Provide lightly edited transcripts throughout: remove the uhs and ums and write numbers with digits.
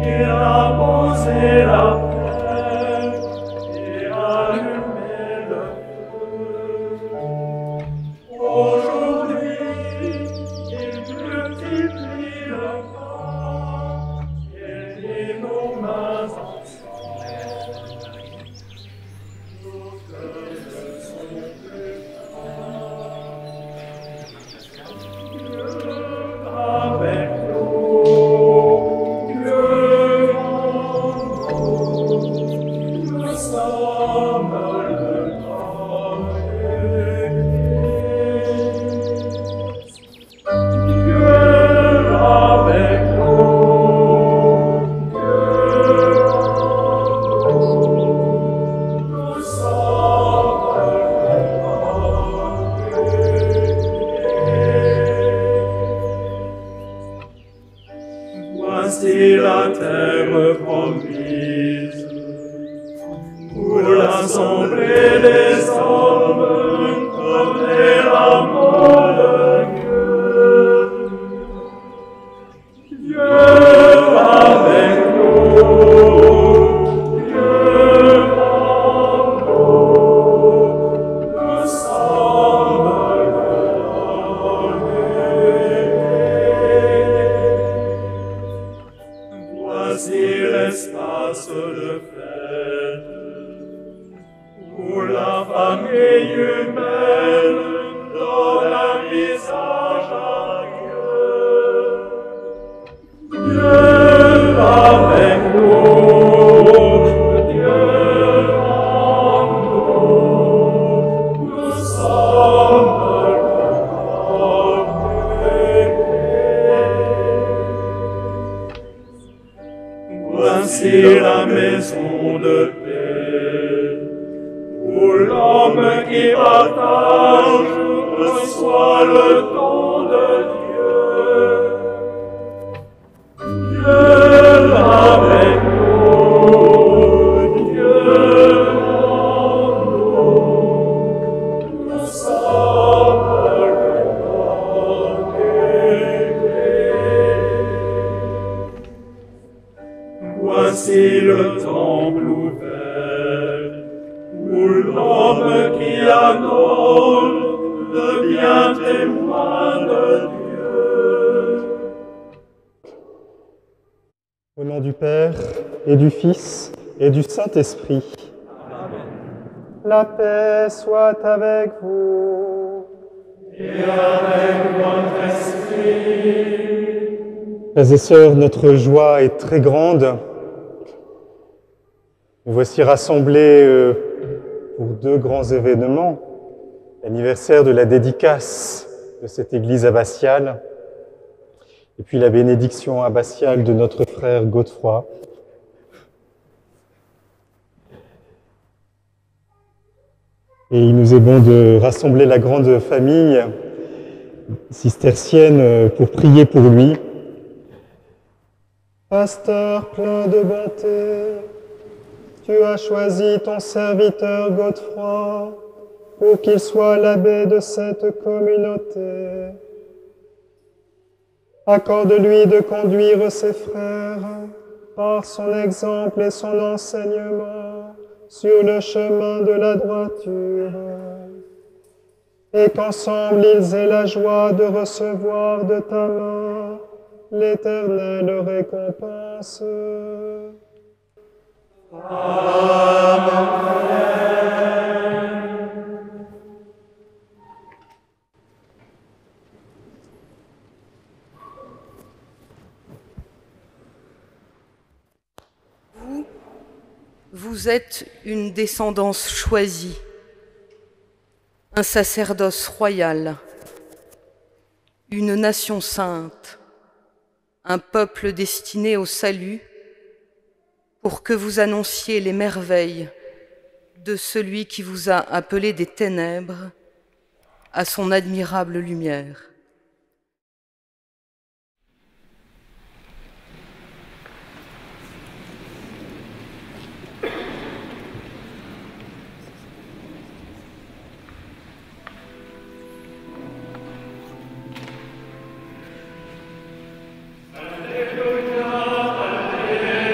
Il a posé la terre et allumé le feu. Aujourd'hui, il multiplie le pain et lit nos mains ensemble. Nos cœurs ne sont plus fins. Dieu avec nous, Dieu en nous, nous sommes le corps de Christ. Dieu avec nous, Dieu en nous, nous sommes le corps de Christ. Voici la terre promise pour l'assemblée des hommes, donner l'amour de Dieu. Dieu avec nous, Dieu en nous, nous sommes le corps de Christ. Voici l'espace de fête où la famille humaine donne un visage à Dieu. Dieu avec nous, Dieu en nous, nous sommes le corps de Christ. Voici la maison de paix, où l'homme qui partage reçoit le don de Dieu. Dieu avec nous, Dieu en nous, nous sommes le corps de Christ. Voici le temple ouvert, où l'homme qui adore devient témoin de Dieu. Au nom du Père, et du Fils, et du Saint-Esprit. Amen. La paix soit avec vous. Et avec votre esprit. Frères et sœurs, notre joie est très grande. Nous voici rassemblés pour deux grands événements. L'anniversaire de la dédicace de cette église abbatiale, et puis la bénédiction abbatiale de notre frère Godefroy. Et il nous est bon de rassembler la grande famille cistercienne pour prier pour lui. Pasteur plein de bonté, tu as choisi ton serviteur Godefroy pour qu'il soit l'abbé de cette communauté. Accorde-lui de conduire ses frères par son exemple et son enseignement sur le chemin de la droiture, et qu'ensemble ils aient la joie de recevoir de ta main l'éternelle récompense. Amen. Vous êtes une descendance choisie, un sacerdoce royal, une nation sainte, un peuple destiné au salut, pour que vous annonciez les merveilles de celui qui vous a appelé des ténèbres à son admirable lumière. Alléluia, Alléluia.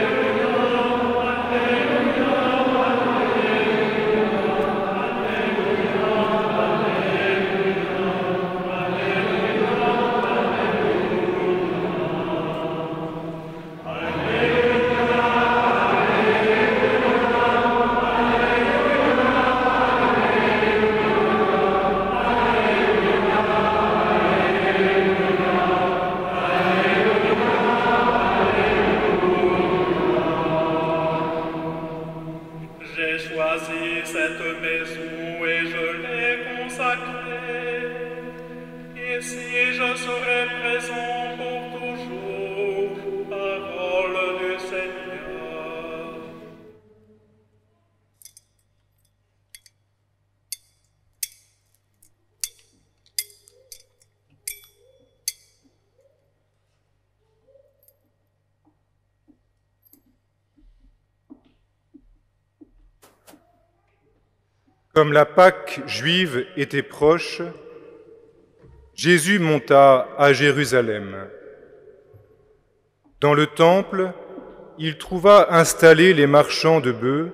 cette maison et je l'ai consacrée. Ici je serai présent pour toujours, parole du Seigneur. Comme la Pâque juive était proche, Jésus monta à Jérusalem. Dans le temple, il trouva installés les marchands de bœufs,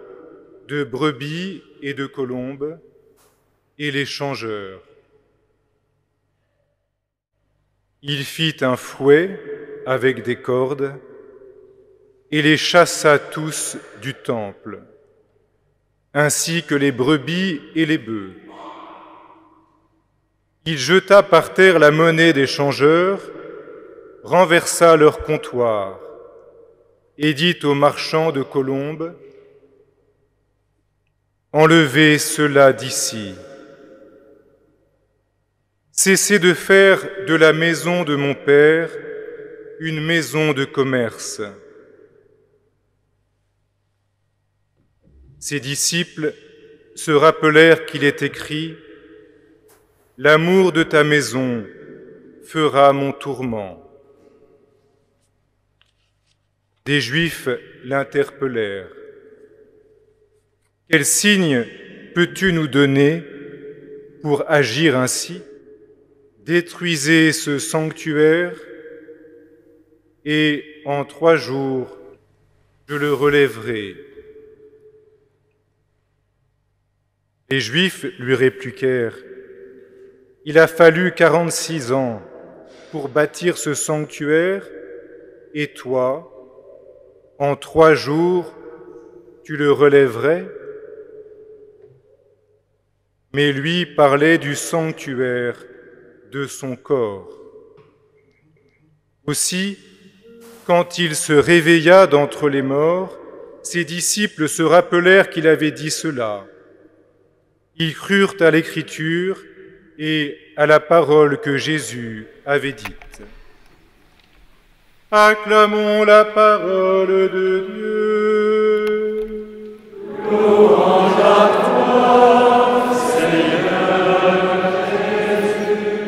de brebis et de colombes, et les changeurs. Il fit un fouet avec des cordes et les chassa tous du temple, ainsi que les brebis et les bœufs. Il jeta par terre la monnaie des changeurs, renversa leur comptoir et dit aux marchands de colombes, « Enlevez cela d'ici. Cessez de faire de la maison de mon Père une maison de commerce. » Ses disciples se rappelèrent qu'il est écrit « L'amour de ta maison fera mon tourment. » Des Juifs l'interpellèrent. « Quel signe peux-tu nous donner pour agir ainsi? Détruisez ce sanctuaire et en 3 jours je le relèverai. » Les Juifs lui répliquèrent, « Il a fallu 46 ans pour bâtir ce sanctuaire, et toi, en 3 jours, tu le relèverais ?» Mais lui parlait du sanctuaire de son corps. Aussi, quand il se réveilla d'entre les morts, ses disciples se rappelèrent qu'il avait dit cela. Ils crurent à l'Écriture et à la parole que Jésus avait dite. Acclamons la parole de Dieu. Louange à toi, Seigneur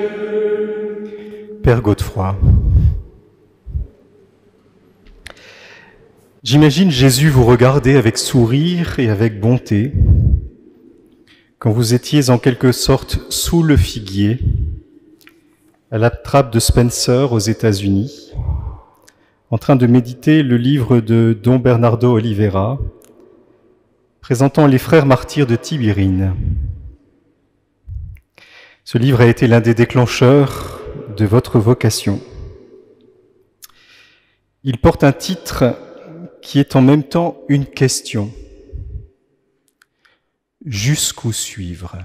Jésus. Père Godefroy, j'imagine Jésus vous regarder avec sourire et avec bonté, quand vous étiez en quelque sorte sous le figuier, à la trappe de Spencer aux États-Unis, en train de méditer le livre de Don Bernardo Oliveira, présentant les frères martyrs de Tibérine. Ce livre a été l'un des déclencheurs de votre vocation. Il porte un titre qui est en même temps une question. Jusqu'où suivre?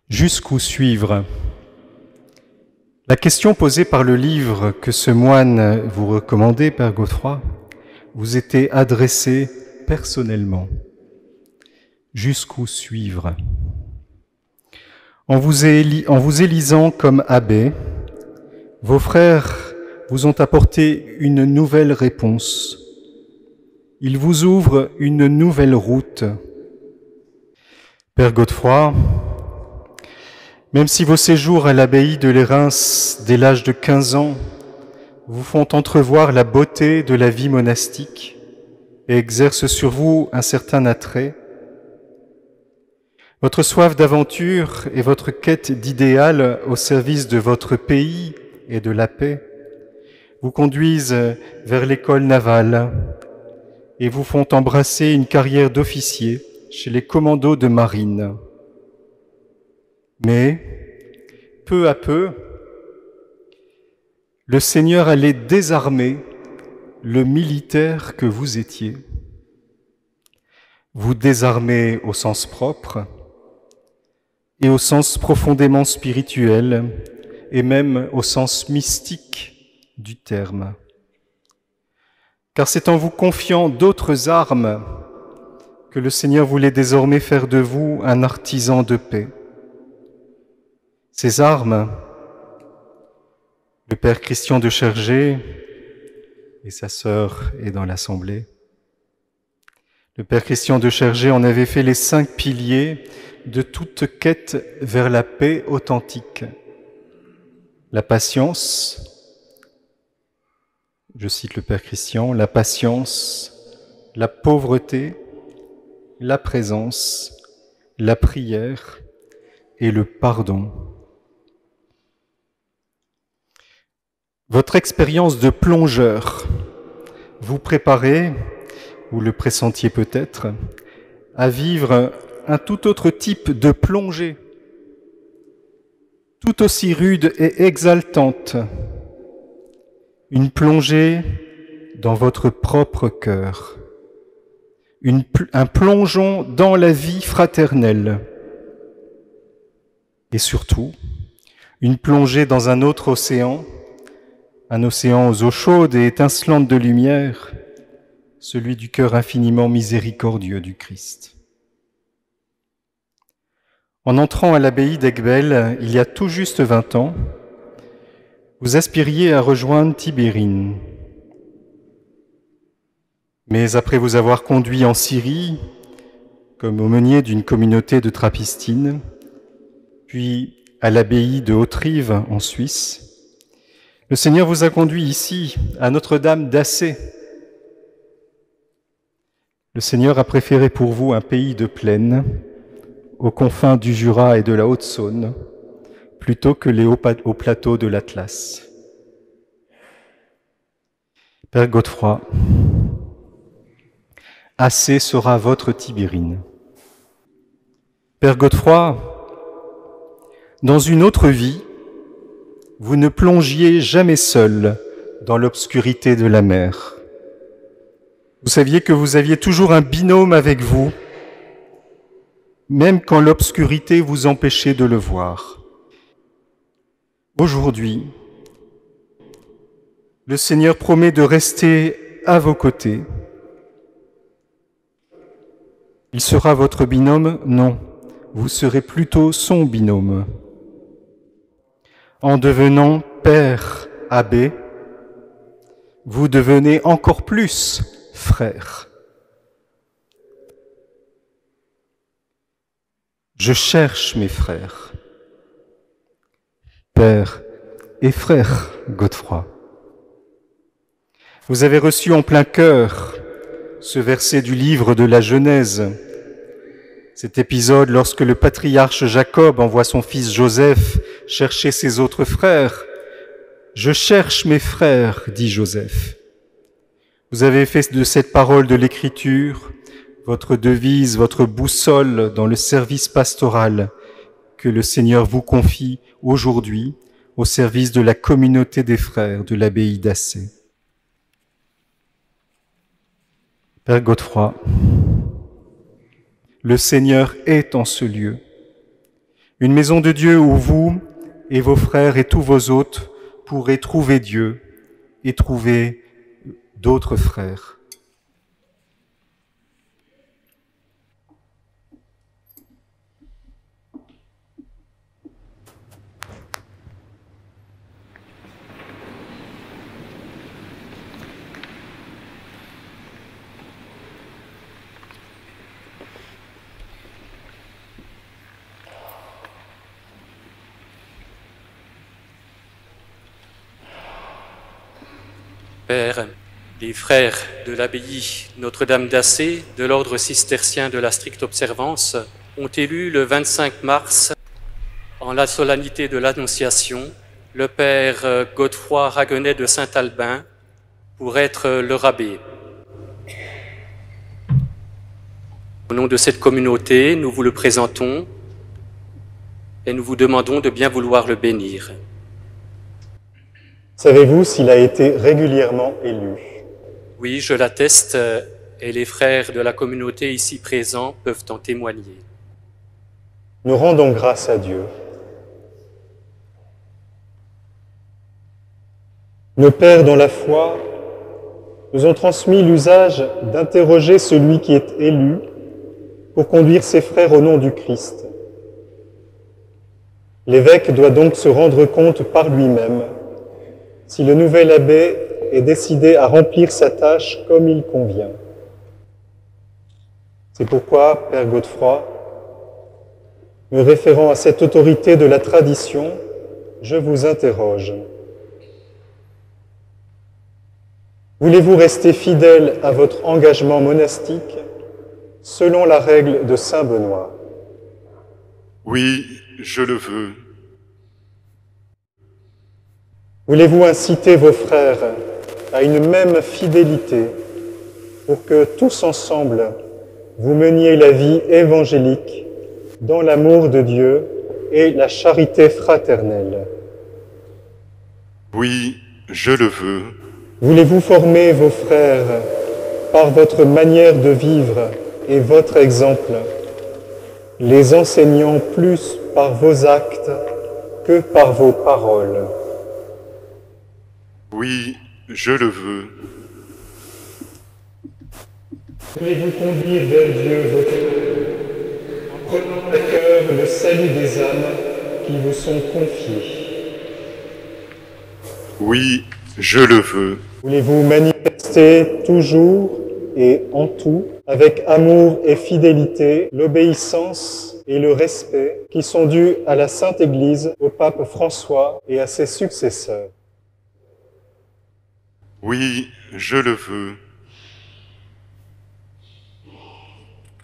Jusqu'où suivre? La question posée par le livre que ce moine vous recommandait, Père Godefroy, vous était adressée personnellement. Jusqu'où suivre? En vous élisant comme abbé, vos frères vous ont apporté une nouvelle réponse. Ils vous ouvrent une nouvelle route. Père Godefroy, même si vos séjours à l'abbaye de Lérins dès l'âge de 15 ans vous font entrevoir la beauté de la vie monastique et exercent sur vous un certain attrait, votre soif d'aventure et votre quête d'idéal au service de votre pays et de la paix vous conduisent vers l'école navale et vous font embrasser une carrière d'officier chez les commandos de marine. Mais, peu à peu, le Seigneur allait désarmer le militaire que vous étiez. Vous désarmer au sens propre et au sens profondément spirituel et même au sens mystique du terme. car c'est en vous confiant d'autres armes que le Seigneur voulait désormais faire de vous un artisan de paix. Ces armes, le Père Christian de Chergé et sa sœur est dans l'Assemblée. Le Père Christian de Chergé en avait fait les 5 piliers de toute quête vers la paix authentique. La patience, je cite le Père Christian, la patience, la pauvreté, la présence, la prière et le pardon. Votre expérience de plongeur, vous préparez, vous le pressentiez peut-être, à vivre un tout autre type de plongée, tout aussi rude et exaltante, une plongée dans votre propre cœur, un plongeon dans la vie fraternelle, et surtout, une plongée dans un autre océan, un océan aux eaux chaudes et étincelantes de lumière, celui du cœur infiniment miséricordieux du Christ. En entrant à l'abbaye d'Aiguebelle, il y a tout juste 20 ans, vous aspiriez à rejoindre Tibérine. Mais après vous avoir conduit en Syrie, comme aumônier d'une communauté de Trappistines, puis à l'abbaye de Haute-Rive en Suisse, le Seigneur vous a conduit ici, à Notre-Dame d'Assé. Le Seigneur a préféré pour vous un pays de plaine, aux confins du Jura et de la Haute-Saône, plutôt que les hauts plateaux de l'Atlas. Père Godefroy, Assé sera votre Tibérine. Père Godefroy, dans une autre vie, vous ne plongiez jamais seul dans l'obscurité de la mer. Vous saviez que vous aviez toujours un binôme avec vous, même quand l'obscurité vous empêchait de le voir. Aujourd'hui, le Seigneur promet de rester à vos côtés. Il sera votre binôme? Non, vous serez plutôt son binôme. En devenant père abbé, vous devenez encore plus frère. Je cherche mes frères, père et frère Godefroy. Vous avez reçu en plein cœur ce verset du livre de la Genèse, cet épisode lorsque le patriarche Jacob envoie son fils Joseph chercher ses autres frères. « Je cherche mes frères », dit Joseph. Vous avez fait de cette parole de l'Écriture votre devise, votre boussole dans le service pastoral que le Seigneur vous confie aujourd'hui au service de la communauté des frères de l'abbaye d'Assé. Père Godefroy, le Seigneur est en ce lieu, une maison de Dieu où vous et vos frères et tous vos hôtes pourrez trouver Dieu et trouver d'autres frères. Père, les frères de l'abbaye Notre-Dame d'Assé de l'ordre cistercien de la stricte observance ont élu le 25 mars, en la solennité de l'Annonciation, le Père Godefroy Raguenet de Saint-Albin pour être leur abbé. Au nom de cette communauté, nous vous le présentons et nous vous demandons de bien vouloir le bénir. Savez-vous s'il a été régulièrement élu? Oui, je l'atteste et les frères de la communauté ici présents peuvent en témoigner. Nous rendons grâce à Dieu. Nos pères dans la foi, nous ont transmis l'usage d'interroger celui qui est élu pour conduire ses frères au nom du Christ. L'évêque doit donc se rendre compte par lui-même si le nouvel abbé est décidé à remplir sa tâche comme il convient. C'est pourquoi, Père Godefroy, me référant à cette autorité de la tradition, je vous interroge. Voulez-vous rester fidèle à votre engagement monastique selon la règle de saint Benoît? Oui, je le veux. Voulez-vous inciter vos frères à une même fidélité pour que tous ensemble vous meniez la vie évangélique dans l'amour de Dieu et la charité fraternelle? Oui, je le veux. Voulez-vous former vos frères par votre manière de vivre et votre exemple, les enseignant plus par vos actes que par vos paroles? Oui, je le veux. Voulez-vous conduire vers Dieu vos frères en prenant à cœur le salut des âmes qui vous sont confiées? Oui, je le veux. Voulez-vous manifester toujours et en tout, avec amour et fidélité, l'obéissance et le respect qui sont dus à la Sainte Église, au pape François et à ses successeurs? Oui, je le veux.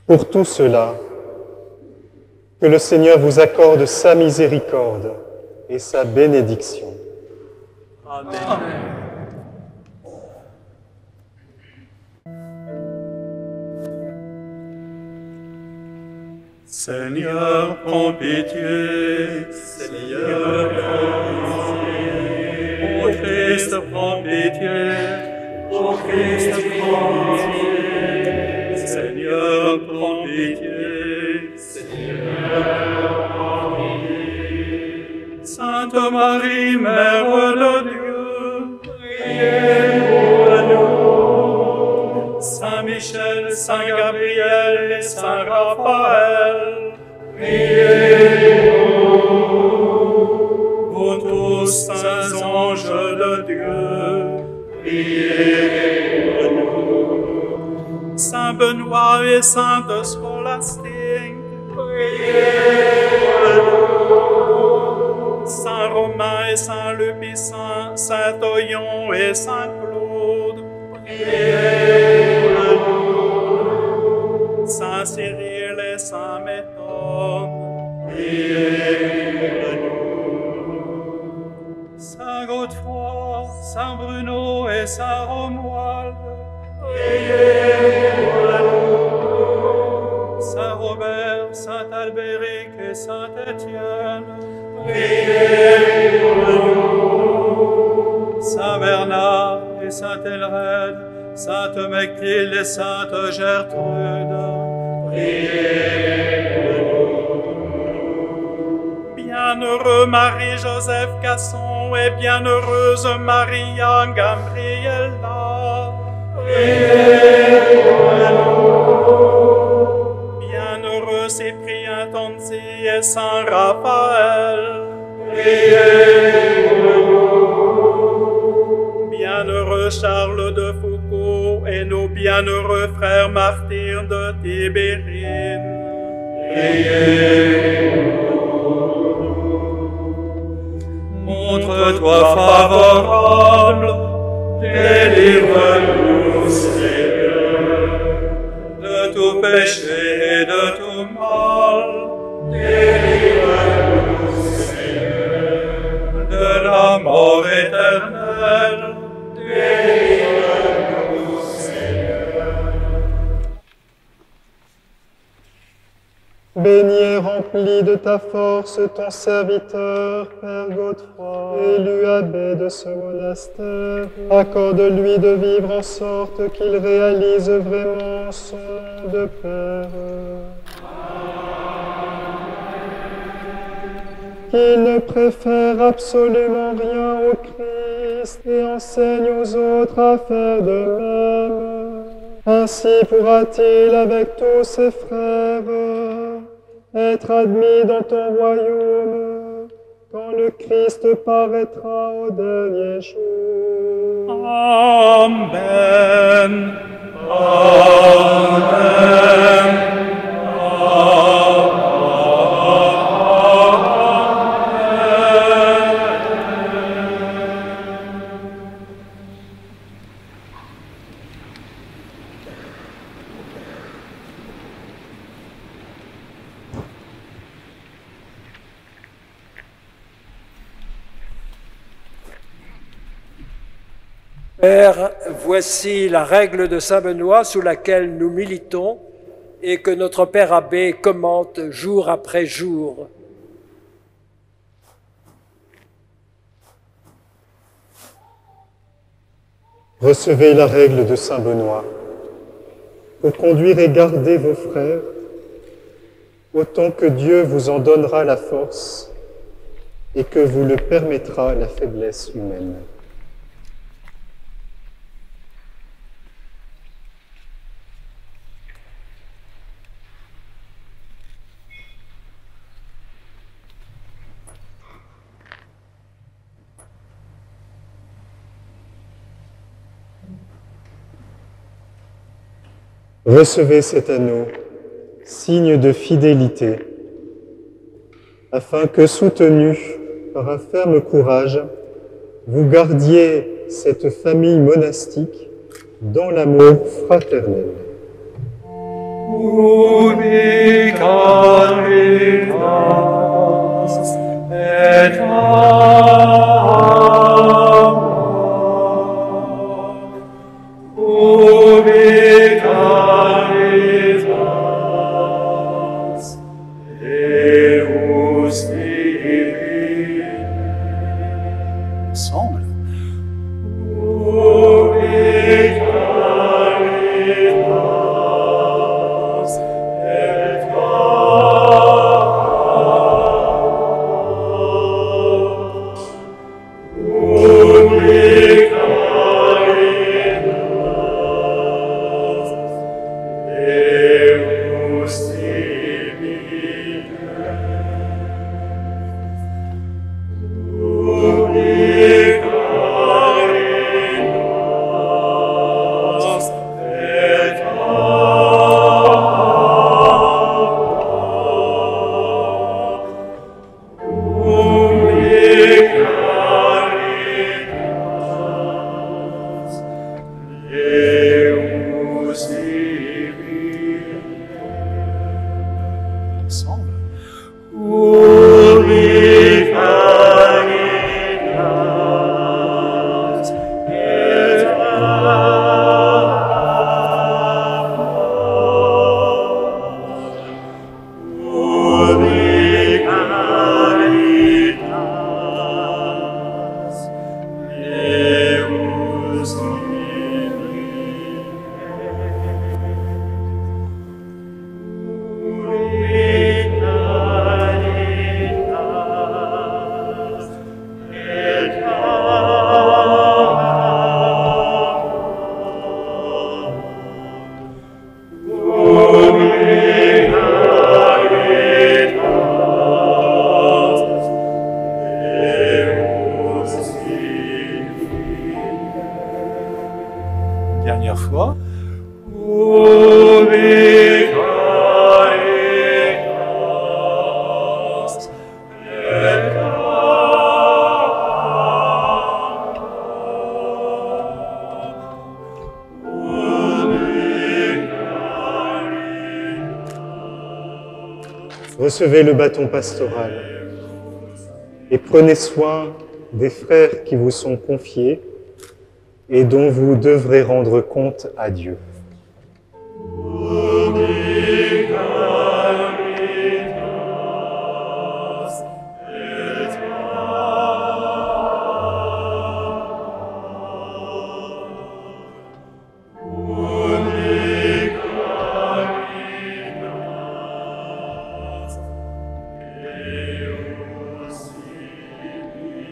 Pour tout cela, que le Seigneur vous accorde sa miséricorde et sa bénédiction. Amen. Seigneur, prends pitié. Seigneur, prends pitié. Ô Christ, prends pitié. Ô Christ, prends pitié. Seigneur, prends pitié. Seigneur, prends pitié. Sainte Marie, Mère de Dieu, priez pour nous. Saint Michel, Saint Gabriel et Saint Raphaël, priez pour nous. Vous tous, saints anges de Dieu, priez pour nous. Saint Benoît et Sainte Scolastique, priez pour nous. Saint Romain et Saint Lupicin, Saint Oyon et Saint Claude, priez pour nous. Saint Cyril et Saint Méthode, priez pour nous. Saint Godefroy, Saint Bruno et Saint Romuald, priez pour nous. Saint Robert, Saint Albéric et Saint Étienne, priez pour nous. Saint Bernard et Saint Elred, Sainte Mechtilde et Sainte Gertrude, priez pour nous. Bienheureux Marie-Joseph Casson et bienheureuse Maria Gabriella, priez pour nous. Bienheureux Cyprien Tonzi et Saint Raphaël, priez pour nous. Bienheureux Charles de Foucault et nos bienheureux frères martyrs de Tibérine, priez pour nous. Montre-toi favorable, délivre-nous, Seigneur, de tout péché et de tout mal, délivre-nous, Seigneur, de la mort éternelle, délivre-nous, Seigneur. Bénis et remplis de ta force ton serviteur, Père Godefroy, élu abbé de ce monastère. Accorde-lui de vivre en sorte qu'il réalise vraiment son nom de Père. Qu'il ne préfère absolument rien au Christ Christ et enseigne aux autres à faire de même. Ainsi pourra-t-il, avec tous ses frères, être admis dans ton royaume, quand le Christ paraîtra au dernier jour. Amen. Amen. Père, voici la règle de Saint Benoît sous laquelle nous militons et que notre Père abbé commente jour après jour. Recevez la règle de Saint Benoît pour conduire et garder vos frères, autant que Dieu vous en donnera la force et que vous le permettra la faiblesse humaine. Recevez cet anneau, signe de fidélité, afin que, soutenus par un ferme courage, vous gardiez cette famille monastique dans l'amour fraternel. Ubi caritas et amor. Ubi caritas Deus Divine. Ensemble. Ubi caritas et amor. Ubi caritas Deus Divine. Ubi caritas et amor. Ubi caritas Deus Divine. Ensemble. Ubi caritas et amor. Ubi caritas Deus Divine. Ubi caritas et amor. Ubi caritas Deus Divine. Dernière fois. Ubi caritas et amor. Ubi caritas. Recevez le bâton pastoral et prenez soin des frères qui vous sont confiés et dont vous devrez rendre compte à Dieu. Ubi caritas et amor. Ubi caritas Deus Divine.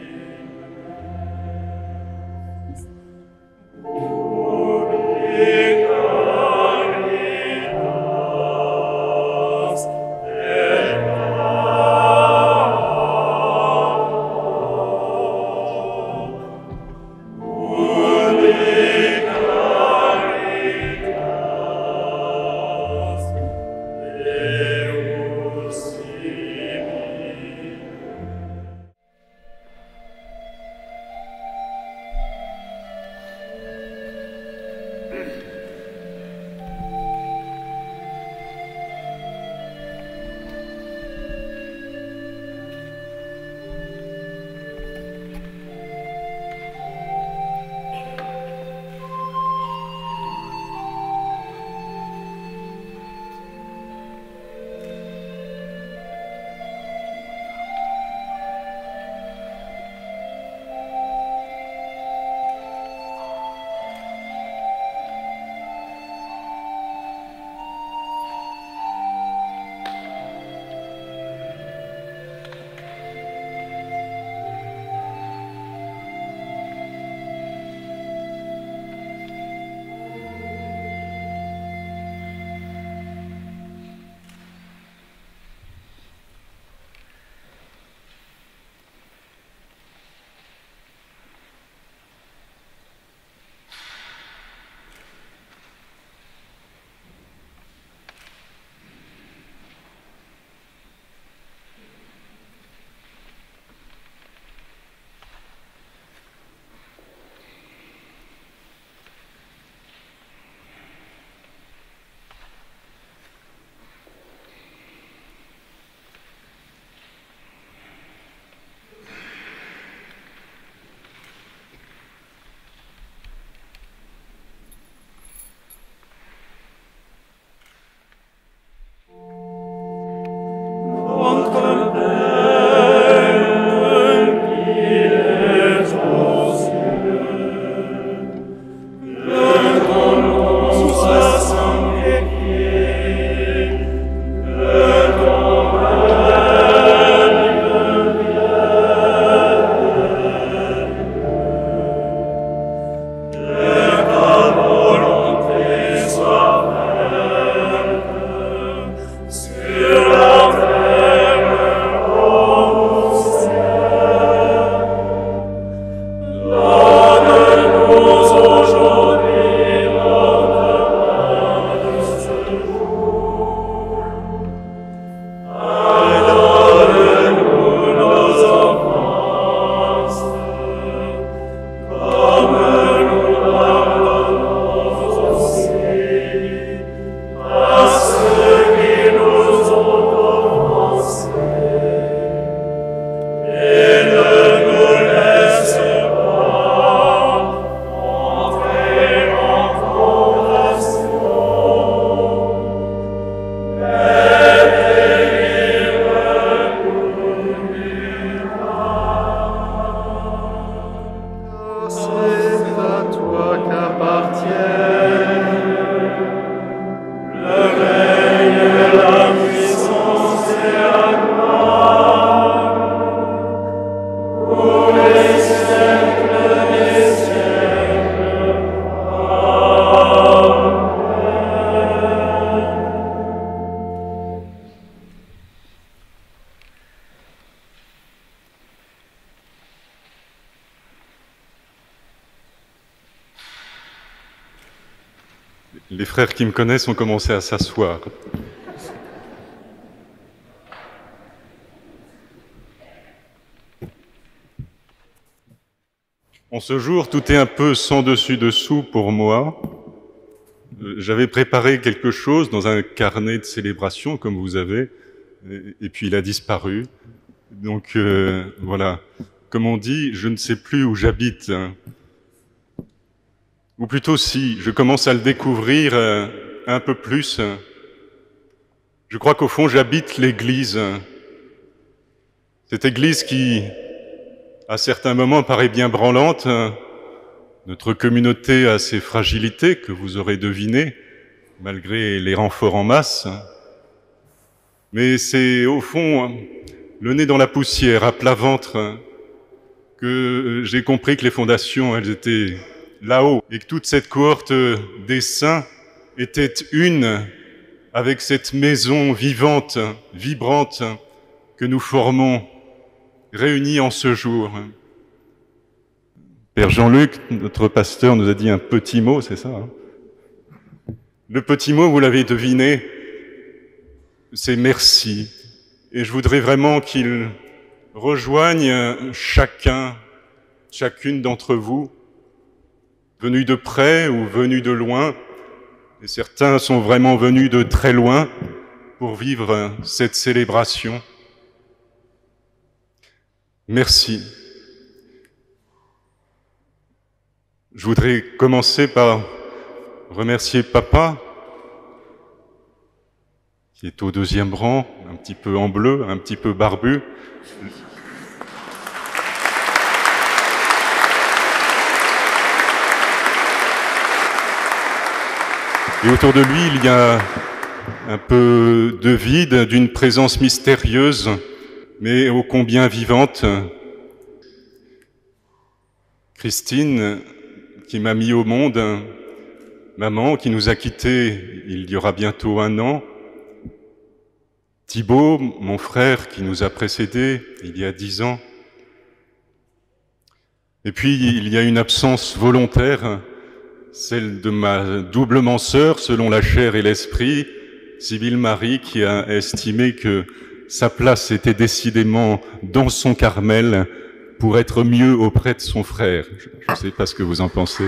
Les frères qui me connaissent ont commencé à s'asseoir. En ce jour, tout est un peu sans dessus-dessous pour moi. J'avais préparé quelque chose dans un carnet de célébration, comme vous avez, et puis il a disparu. Donc voilà, comme on dit, je ne sais plus où j'habite. Ou plutôt si, je commence à le découvrir un peu plus. Je crois qu'au fond, j'habite l'Église. Cette Église qui, à certains moments, paraît bien branlante. Notre communauté a ses fragilités que vous aurez devinées, malgré les renforts en masse. Mais c'est au fond, le nez dans la poussière, à plat ventre, que j'ai compris que les fondations, elles étaient là-haut, et que toute cette cohorte des saints était une avec cette maison vivante, vibrante, que nous formons, réunis en ce jour. Père Jean-Luc, notre pasteur, nous a dit un petit mot, c'est ça, hein? Le petit mot, vous l'avez deviné, c'est merci. Et je voudrais vraiment qu'il rejoigne chacune d'entre vous, venus de près ou venus de loin, et certains sont vraiment venus de très loin pour vivre cette célébration. Merci. Je voudrais commencer par remercier Papa, qui est au deuxième rang, un petit peu en bleu, un petit peu barbu. Et autour de lui, il y a un peu de vide, d'une présence mystérieuse, mais ô combien vivante. Christine, qui m'a mis au monde, maman, qui nous a quittés il y aura bientôt 1 an. Thibaut, mon frère, qui nous a précédés il y a 10 ans. Et puis, il y a une absence volontaire, celle de ma doublement sœur, selon la chair et l'esprit, Sibylle Marie, qui a estimé que sa place était décidément dans son Carmel pour être mieux auprès de son frère. Je ne sais pas ce que vous en pensez.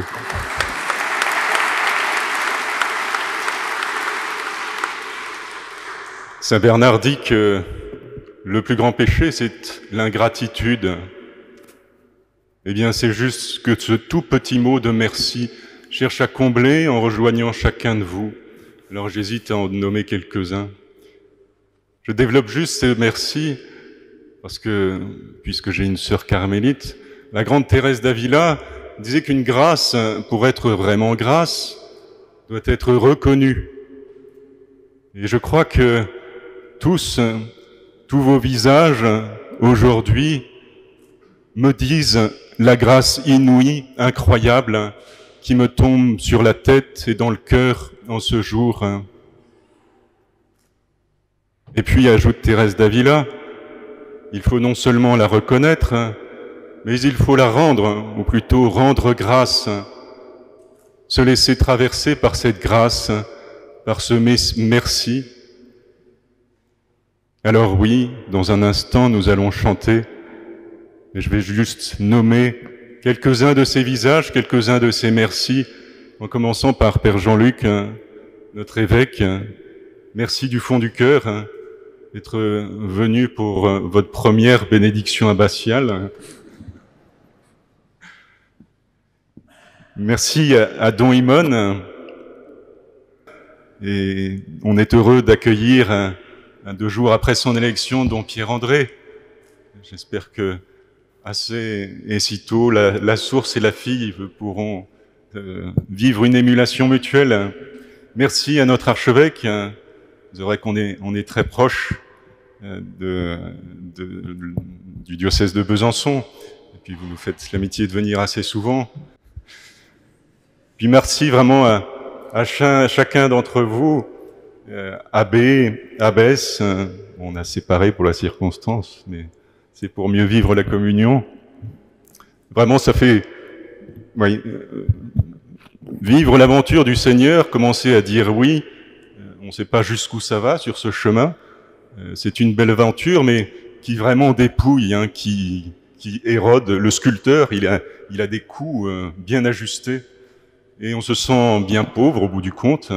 Saint Bernard dit que le plus grand péché, c'est l'ingratitude. Eh bien, c'est juste que ce tout petit mot de merci cherche à combler en rejoignant chacun de vous. Alors j'hésite à en nommer quelques-uns. Je développe juste ce merci parce que, puisque j'ai une sœur carmélite, la grande Thérèse d'Avila disait qu'une grâce, pour être vraiment grâce, doit être reconnue. Et je crois que tous vos visages, aujourd'hui, me disent la grâce inouïe, incroyable, qui me tombe sur la tête et dans le cœur en ce jour. Et puis, ajoute Thérèse d'Avila, il faut non seulement la reconnaître, mais il faut la rendre, ou plutôt rendre grâce, se laisser traverser par cette grâce, par ce merci. Alors oui, dans un instant, nous allons chanter, et je vais juste nommer quelques-uns de ces visages, quelques-uns de ces merci, en commençant par Père Jean-Luc, notre évêque. Merci du fond du cœur d'être venu pour votre première bénédiction abbatiale. Merci à Don Imone. Et on est heureux d'accueillir 2 jours après son élection Don Pierre-André. J'espère que assez et sitôt la source et la fille pourront vivre une émulation mutuelle. Merci à notre archevêque. C'est vrai qu'on est très proche du diocèse de Besançon. Et puis vous nous faites l'amitié de venir assez souvent. Puis merci vraiment à chacun d'entre vous, abbé, abbesse. On a séparé pour la circonstance, mais c'est pour mieux vivre la communion. Vraiment, ça fait vivre l'aventure du Seigneur, commencer à dire oui. On ne sait pas jusqu'où ça va sur ce chemin. C'est une belle aventure, mais qui vraiment dépouille, hein, qui érode. Le sculpteur, il a des coups bien ajustés, et on se sent bien pauvre au bout du compte.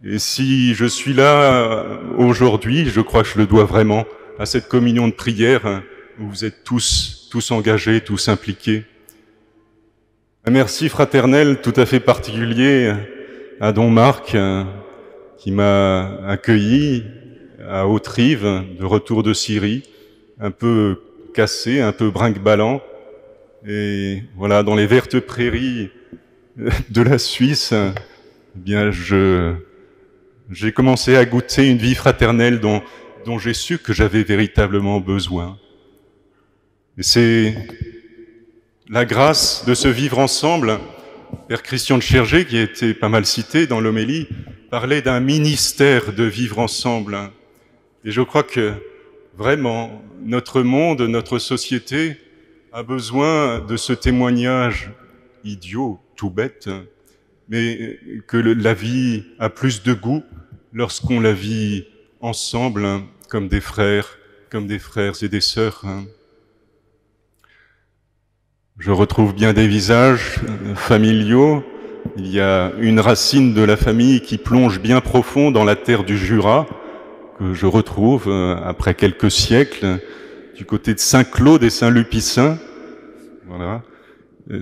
Et si je suis là aujourd'hui, je crois que je le dois vraiment à cette communion de prière où vous êtes tous engagés, tous impliqués. Un merci fraternel tout à fait particulier à Don Marc qui m'a accueilli à Haute-Rive, de retour de Syrie, un peu cassé, un peu brinque-ballant. Et voilà, dans les vertes prairies de la Suisse, eh bien j'ai commencé à goûter une vie fraternelle dont j'ai su que j'avais véritablement besoin. Et c'est la grâce de se vivre ensemble. Père Christian de Chergé, qui a été pas mal cité dans l'homélie, parlait d'un ministère de vivre ensemble. Et je crois que vraiment, notre monde, notre société a besoin de ce témoignage idiot, tout bête, mais que la vie a plus de goût lorsqu'on la vit ensemble, comme des frères et des sœurs. Je retrouve bien des visages familiaux. Il y a une racine de la famille qui plonge bien profond dans la terre du Jura, que je retrouve après quelques siècles, du côté de Saint-Claude et Saint-Lupicin. Voilà.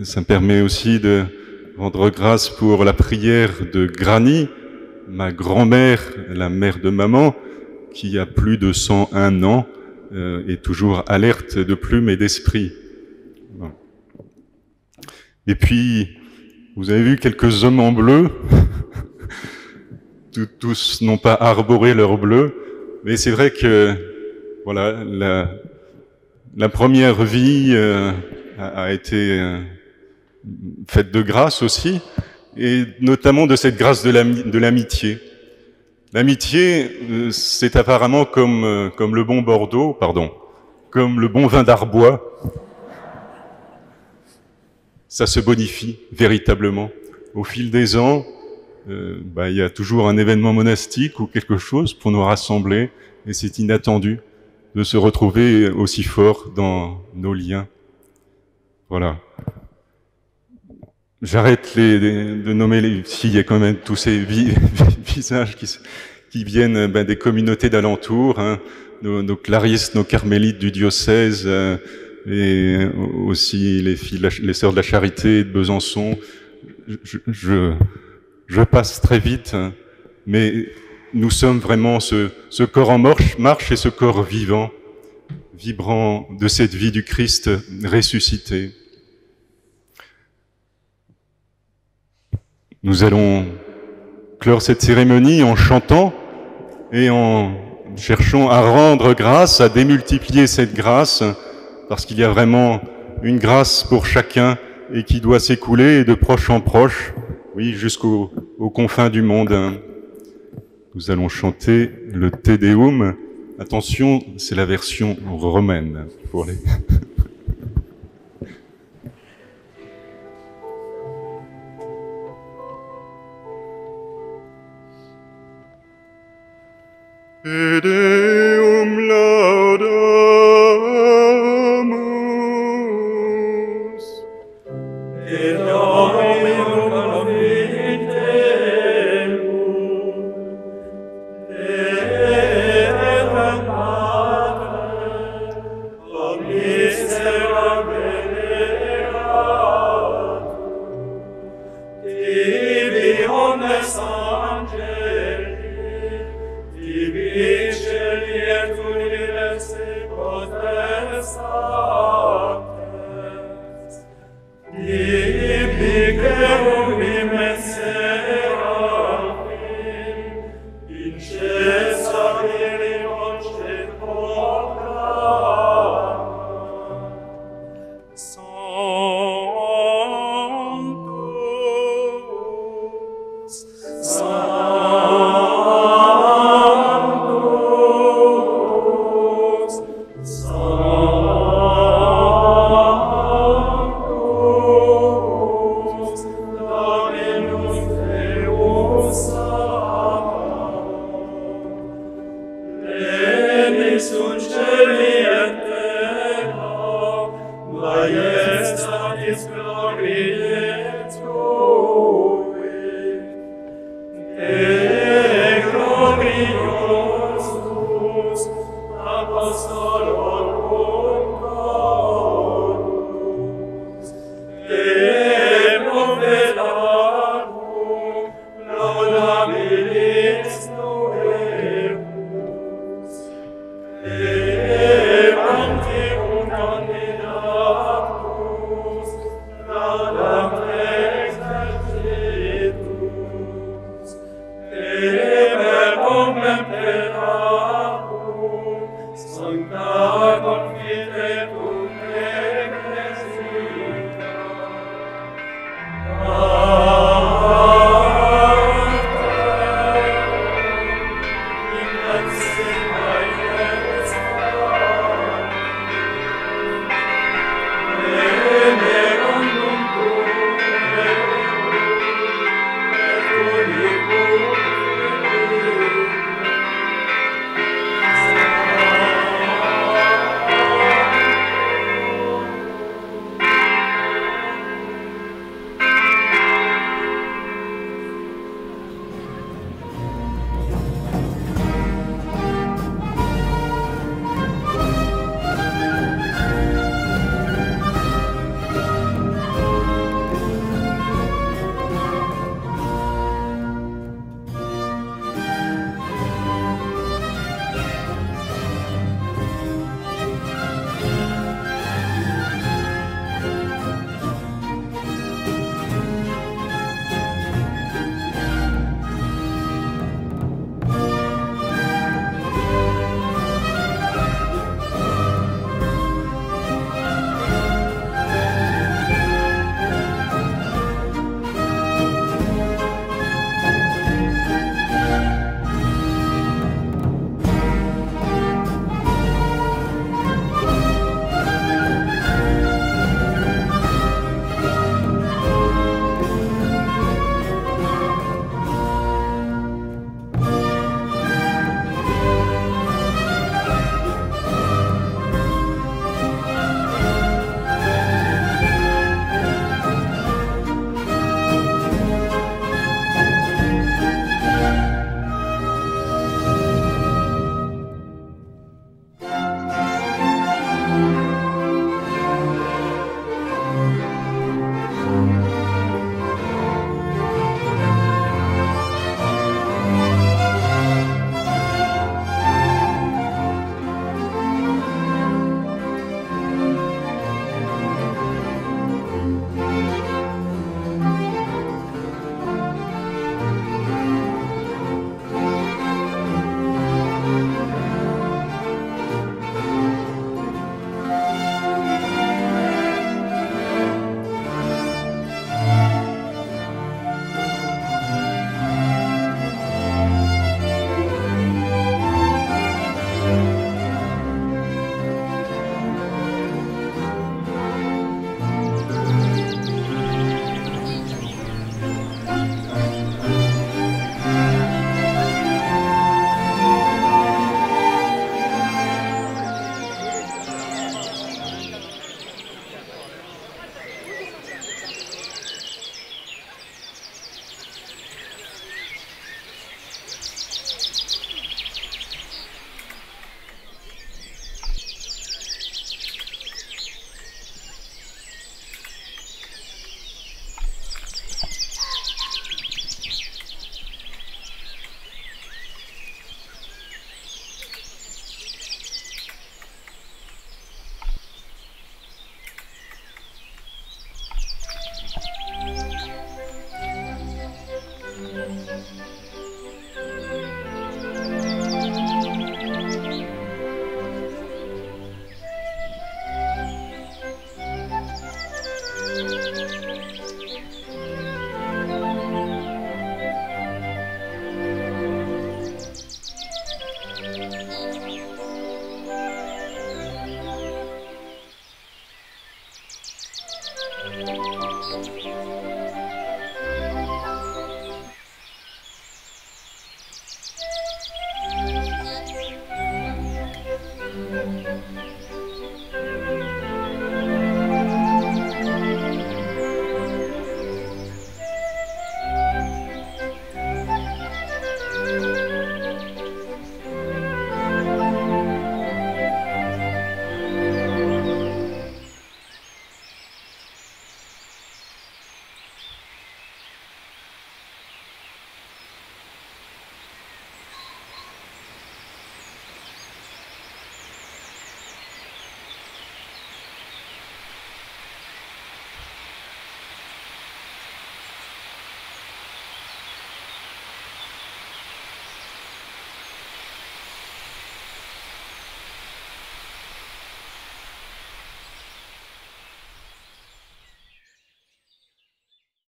Ça me permet aussi de rendre grâce pour la prière de Grani, ma grand-mère, la mère de maman, qui a plus de 101 ans, est toujours alerte de plume et d'esprit. Voilà. Et puis, vous avez vu quelques hommes en bleu. Tous n'ont pas arboré leur bleu, mais c'est vrai que, voilà, la première vie a été faite de grâce aussi, et notamment de cette grâce de l'amitié. L'amitié, c'est apparemment comme le bon Bordeaux, comme le bon vin d'Arbois. Ça se bonifie véritablement. Au fil des ans, il y a toujours un événement monastique ou quelque chose pour nous rassembler, et c'est inattendu de se retrouver aussi fort dans nos liens. Voilà. J'arrête de nommer il y a quand même tous ces visages qui viennent des communautés d'alentour, hein, nos clarisses, nos carmélites du diocèse, et aussi les sœurs de la Charité de Besançon. Je passe très vite, mais nous sommes vraiment ce corps en marche et ce corps vivant, vibrant de cette vie du Christ ressuscité. Nous allons clore cette cérémonie en chantant et en cherchant à rendre grâce, à démultiplier cette grâce, parce qu'il y a vraiment une grâce pour chacun et qui doit s'écouler de proche en proche, oui, jusqu'aux confins du monde. Nous allons chanter le Te Deum. Attention, c'est la version romaine pour les... Te Deum laudamus, et Dominum confiterum, Deum Pater, omniscera veneratum, tibi omnes angeli, tibi celi et universi potestates, tibi